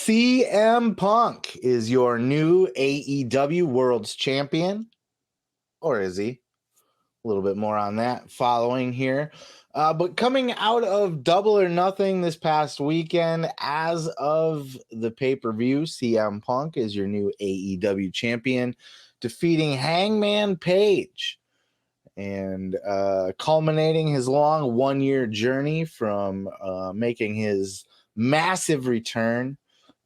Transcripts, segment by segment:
CM Punk is your new AEW World's Champion, or is he? A little bit more on that following here. But coming out of Double or Nothing this past weekend, as of the pay-per-view, CM Punk is your new AEW champion, defeating Hangman Page and culminating his long one-year journey from making his massive return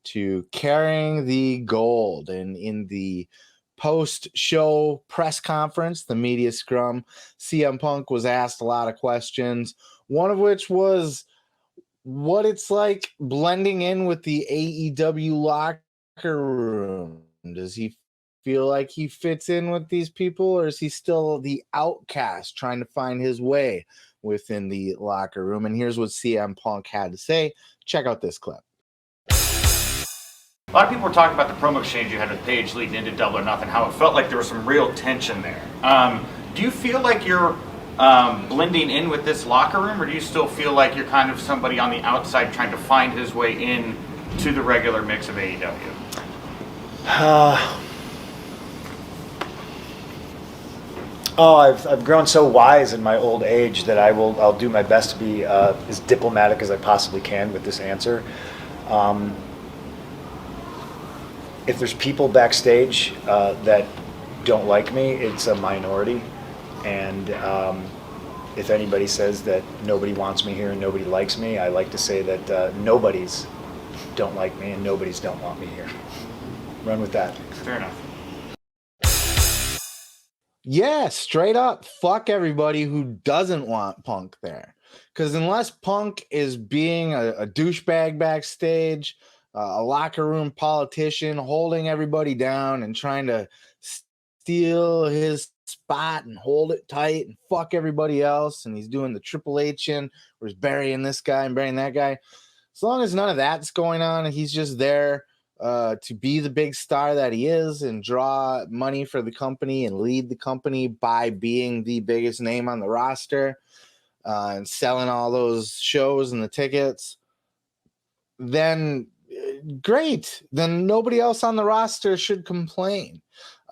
to carrying the gold. And in the post-show press conference, the media scrum, CM Punk was asked a lot of questions, one of which was what it's like blending in with the AEW locker room. Does he feel like he fits in with these people, or is he still the outcast trying to find his way within the locker room? And here's what CM Punk had to say. Check out this clip. A lot of people were talking about the promo exchange you had with Paige leading into Double or Nothing, how it felt like there was some real tension there. Do you feel like you're blending in with this locker room, or do you still feel like you're kind of somebody on the outside trying to find his way in to the regular mix of AEW? I've grown so wise in my old age that I'll do my best to be as diplomatic as I possibly can with this answer. If there's people backstage that don't like me, it's a minority. And if anybody says that nobody wants me here and nobody likes me, I like to say that nobodies don't like me and nobodies don't want me here. Run with that. Fair enough. Yeah, straight up, fuck everybody who doesn't want Punk there. Because unless Punk is being a douchebag backstage, a locker room politician, holding everybody down and trying to steal his spot and hold it tight and fuck everybody else, and he's doing the Triple H in where he's burying this guy and burying that guy. As long as none of that's going on and he's just there to be the big star that he is and draw money for the company and lead the company by being the biggest name on the roster and selling all those shows and the tickets, then great. Then nobody else on the roster should complain.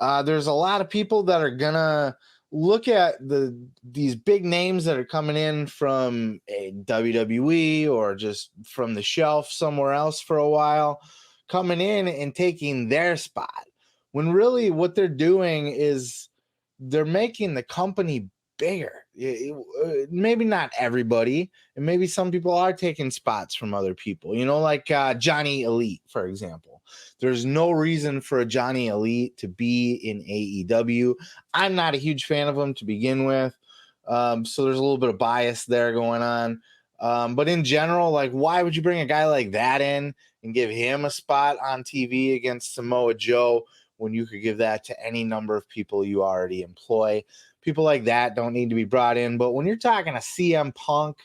There's a lot of people that are gonna look at these big names that are coming in from a WWE or just from the shelf somewhere else for a while, coming in and taking their spot, when really what they're doing is they're making the company bigger. Maybe not everybody, and maybe some people are taking spots from other people, like Johnny Elite, for example. There's no reason for a Johnny Elite to be in AEW. I'm not a huge fan of him to begin with, so there's a little bit of bias there going on. But in general, like, why would you bring a guy like that in and give him a spot on TV against Samoa Joe when you could give that to any number of people you already employ? People like that don't need to be brought in. But when you're talking a CM Punk,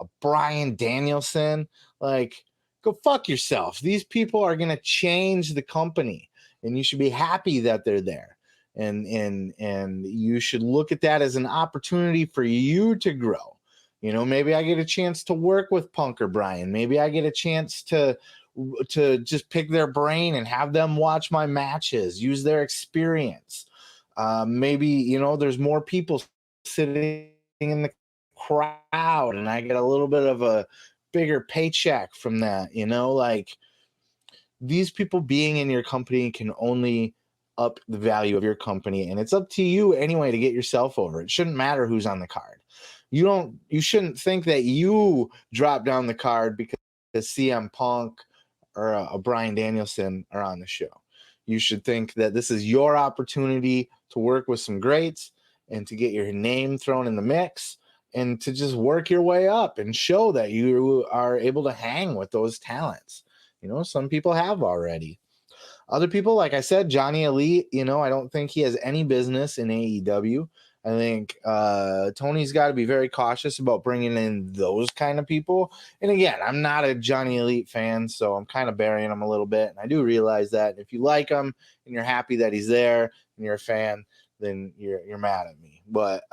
a Bryan Danielson, like, go fuck yourself. These people are going to change the company, and you should be happy that they're there. And you should look at that as an opportunity for you to grow. Maybe I get a chance to work with Punk or Bryan. Maybe I get a chance to just pick their brain and have them watch my matches, use their experience. Maybe, there's more people sitting in the crowd and I get a little bit of a bigger paycheck from that, like, these people being in your company can only up the value of your company, and it's up to you anyway to get yourself over. It shouldn't matter who's on the card. You shouldn't think that you drop down the card because CM Punk or a Bryan Danielson are on the show. You should think that this is your opportunity to work with some greats and to get your name thrown in the mix and to just work your way up and show that you are able to hang with those talents. Some people have already. Other people, like I said, Johnny Elite, I don't think he has any business in AEW. I think Tony's got to be very cautious about bringing in those kind of people. And again, I'm not a Johnny Elite fan, so I'm kind of burying him a little bit. And I do realize that if you like him and you're happy that he's there and you're a fan, then you're mad at me. But,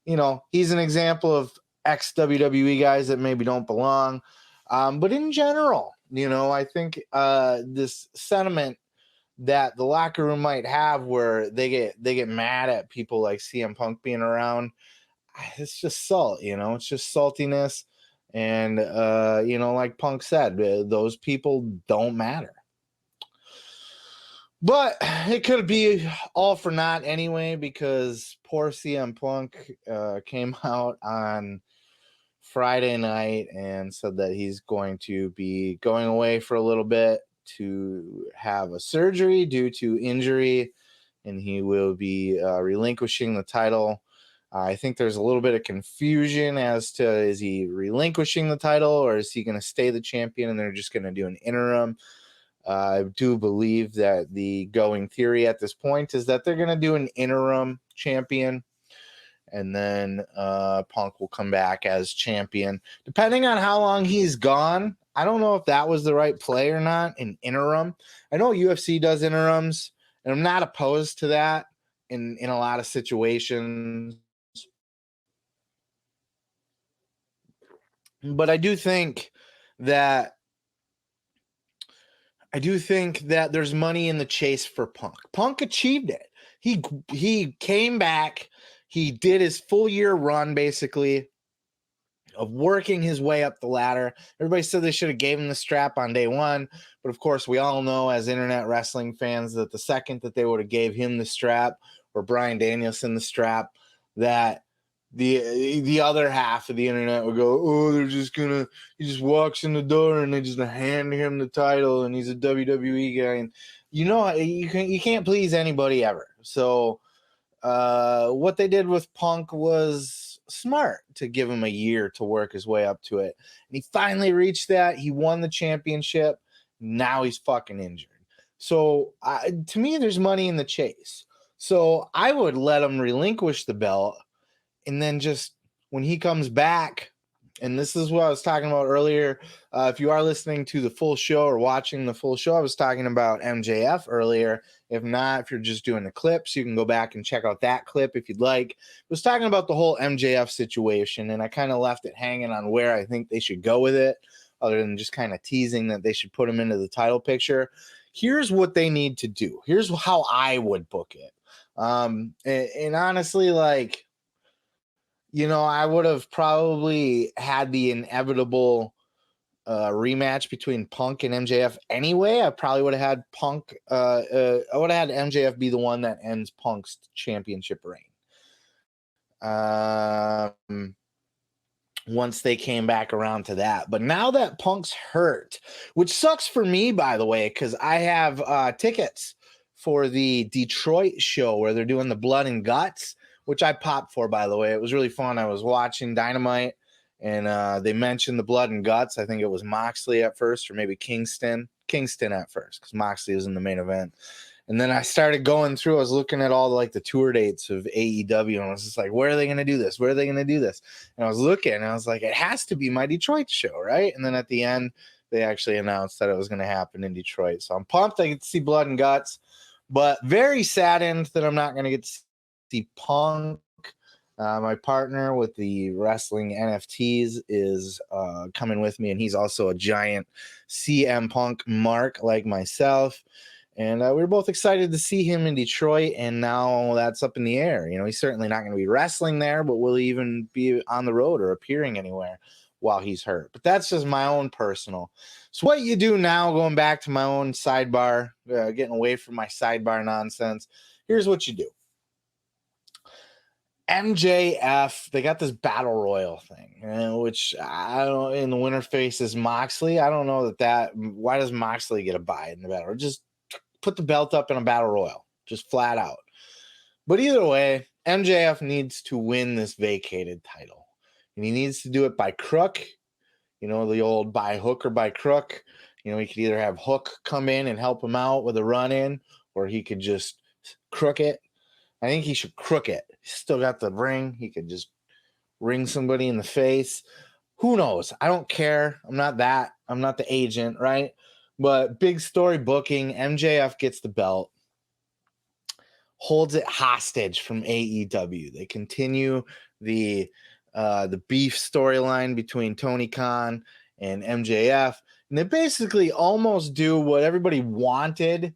he's an example of ex-WWE guys that maybe don't belong. But in general, You know, I think this sentiment that the locker room might have where they get mad at people like CM Punk being around, it's just salt, you know, it's just saltiness. And, you know, like Punk said, those people don't matter. But it could be all for naught anyway, because poor CM Punk came out on Friday night and said that he's going to be going away for a little bit to have a surgery due to injury, and he will be relinquishing the title. I think there's a little bit of confusion as to, is he relinquishing the title or is he going to stay the champion and they're just going to do an interim? I do believe that the going theory at this point is that they're going to do an interim champion, and then Punk will come back as champion. Depending on how long he's gone, I don't know if that was the right play or not, an interim. I know UFC does interims, and I'm not opposed to that in a lot of situations. But I do think that there's money in the chase for Punk. Punk achieved it. He came back. He did his full year run, basically, of working his way up the ladder. Everybody said they should have gave him the strap on day one. But, of course, we all know as internet wrestling fans that the second that they would have gave him the strap or Bryan Danielson the strap, that the other half of the internet would go, oh, he just walks in the door and they just hand him the title and he's a WWE guy. And, you know, you can't please anybody ever. So what they did with Punk was smart, to give him a year to work his way up to it. And he finally reached that. He won the championship. Now he's fucking injured. So to me, there's money in the chase. So I would let him relinquish the belt. And then just when he comes back, and this is what I was talking about earlier. If you are listening to the full show or watching the full show, I was talking about MJF earlier. If not, if you're just doing the clips, you can go back and check out that clip if you'd like. I was talking about the whole MJF situation, and I kind of left it hanging on where I think they should go with it, other than just kind of teasing that they should put him into the title picture. Here's what they need to do. Here's how I would book it. And honestly, like, you know, I would have probably had the inevitable rematch between Punk and MJF anyway. I probably would have had Punk. I would have had MJF be the one that ends Punk's championship reign. Once they came back around to that. But now that Punk's hurt, which sucks for me, by the way, because I have tickets for the Detroit show where they're doing the blood and guts, which I popped for, by the way. It was really fun. I was watching Dynamite, and they mentioned the blood and guts. I think it was Moxley at first, or maybe Kingston at first, because Moxley was in the main event. And then I started going through. I was looking at all the tour dates of AEW, and I was just like, where are they going to do this? Where are they going to do this? And I was looking, and I was like, it has to be my Detroit show, right? And then at the end, they actually announced that it was going to happen in Detroit. So I'm pumped I get to see blood and guts, but very saddened that I'm not going to get to see Punk. My partner with the wrestling NFTs is coming with me, and he's also a giant CM Punk mark like myself. And we were both excited to see him in Detroit, and now that's up in the air. You know, he's certainly not going to be wrestling there, but will he even be on the road or appearing anywhere while he's hurt? But that's just my own personal. So what you do now, going back to my own sidebar, getting away from my sidebar nonsense, here's what you do. MJF, they got this battle royal thing, which I don't know, in the winner faces Moxley. I don't know why does Moxley get a bye in the battle? Just put the belt up in a battle royal, just flat out. But either way, MJF needs to win this vacated title, and he needs to do it by crook. You know, the old by hook or by crook. You know, he could either have Hook come in and help him out with a run in, or he could just crook it. I think he should crook it. He's still got the ring. He could just ring somebody in the face. Who knows? I don't care. I'm not the agent, right? But big story booking. MJF gets the belt, holds it hostage from AEW. They continue the beef storyline between Tony Khan and MJF, and they basically almost do what everybody wanted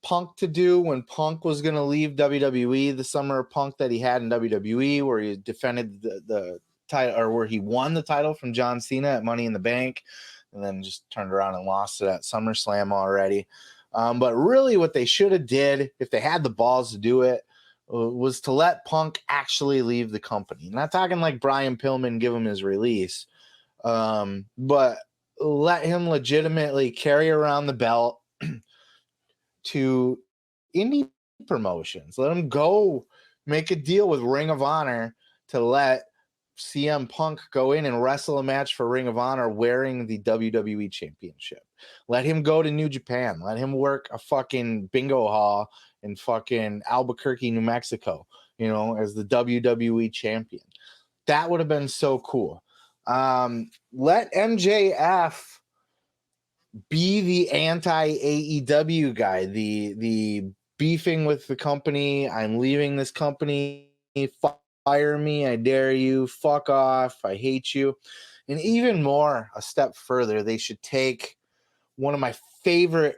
Punk to do when Punk was going to leave WWE, the summer of Punk that he had in WWE, where he defended the title, or where he won the title from John Cena at Money in the Bank, and then just turned around and lost it at SummerSlam already. But really what they should have did, if they had the balls to do it, was to let Punk actually leave the company. Not talking like Brian Pillman, give him his release, but let him legitimately carry around the belt to indie promotions. Let him go make a deal with Ring of Honor to let CM Punk go in and wrestle a match for Ring of Honor wearing the WWE Championship. Let him go to New Japan. Let him work a fucking bingo hall in fucking Albuquerque, New Mexico, as the WWE champion. That would have been so cool. Let MJF be the anti-AEW guy, the beefing with the company, I'm leaving this company, fire me, I dare you, fuck off, I hate you. And even more, a step further, they should take one of my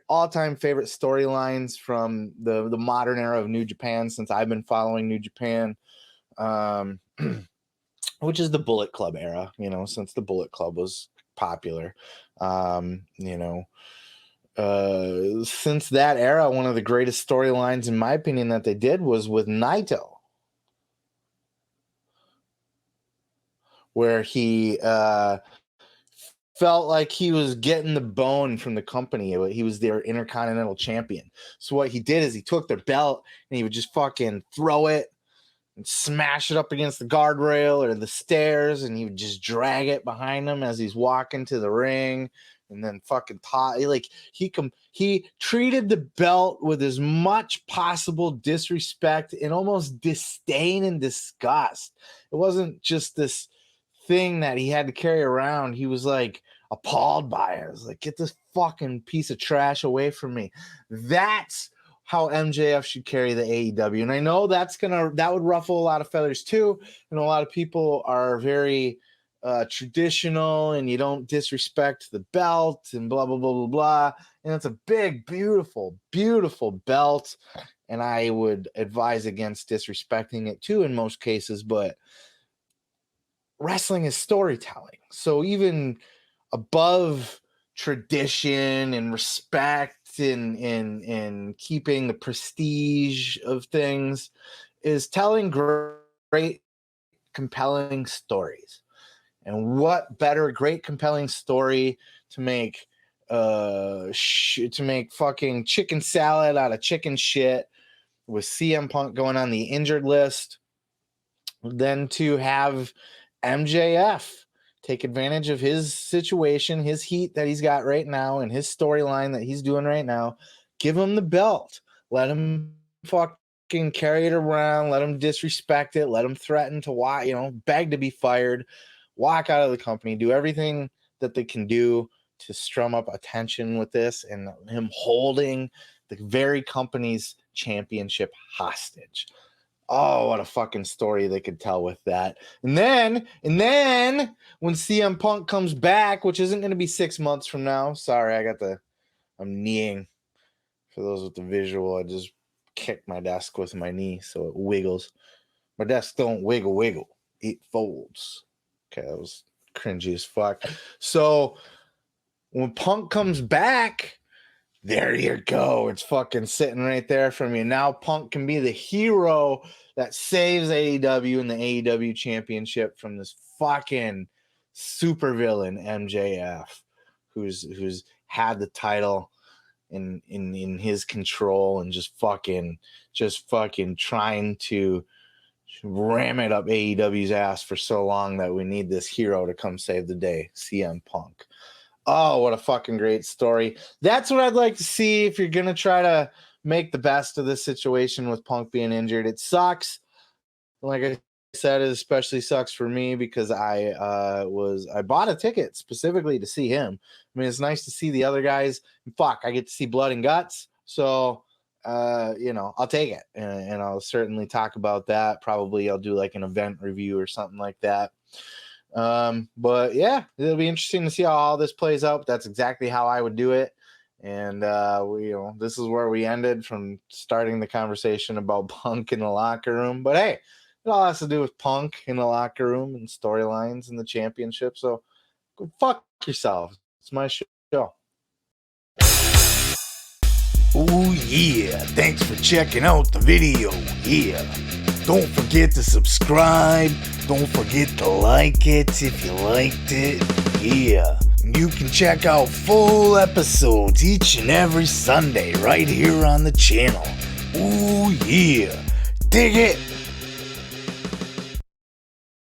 all-time favorite storylines from the modern era of New Japan, since I've been following New Japan, which is the Bullet Club era, since the Bullet Club was popular. Since that era, one of the greatest storylines, in my opinion, that they did was with Naito, where he felt like he was getting the bone from the company. He was their Intercontinental Champion. So what he did is he took their belt and he would just fucking throw it and smash it up against the guardrail or the stairs, and he would just drag it behind him as he's walking to the ring, and then fucking he treated the belt with as much possible disrespect and almost disdain and disgust. It wasn't just this thing that he had to carry around. He was like appalled by it. It was like, get this fucking piece of trash away from me. That's how MJF should carry the AEW. And I know that would ruffle a lot of feathers too. And a lot of people are very traditional, and you don't disrespect the belt and blah, blah, blah, blah, blah. And it's a big, beautiful, beautiful belt. And I would advise against disrespecting it too in most cases, but wrestling is storytelling. So even above tradition and respect and keeping the prestige of things is telling great, compelling stories. And what better great, compelling story to make fucking chicken salad out of chicken shit with CM Punk going on the injured list than to have MJF take advantage of his situation, his heat that he's got right now, and his storyline that he's doing right now. Give him the belt. Let him fucking carry it around. Let him disrespect it. Let him threaten to beg to be fired, walk out of the company, do everything that they can do to strum up attention with this, and him holding the very company's championship hostage. Oh, what a fucking story they could tell with that. And then when CM Punk comes back, which isn't going to be 6 months from now. Sorry, I'm kneeing. For those with the visual, I just kicked my desk with my knee so it wiggles. My desk don't wiggle. It folds. Okay, that was cringy as fuck. So when Punk comes back, there you go. It's fucking sitting right there from you. Now Punk can be the hero that saves AEW and the AEW Championship from this fucking supervillain MJF, who's had the title in his control and just fucking trying to ram it up AEW's ass for so long that we need this hero to come save the day, CM Punk. Oh, what a fucking great story. That's what I'd like to see if you're going to try to make the best of this situation with Punk being injured. It sucks. Like I said, it especially sucks for me because I bought a ticket specifically to see him. I mean, it's nice to see the other guys. Fuck, I get to see blood and guts. So, I'll take it. And I'll certainly talk about that. Probably I'll do like an event review or something like that. But yeah, it'll be interesting to see how all this plays out. That's exactly how I would do it. And this is where we ended from starting the conversation about Punk in the locker room. But hey, it all has to do with Punk in the locker room and storylines and the championship. So go fuck yourself. It's my show. Oh yeah, thanks for checking out the video. Yeah, don't forget to subscribe. Don't forget to like it if you liked it. Yeah, and you can check out full episodes each and every Sunday right here on the channel. Oh yeah, dig it.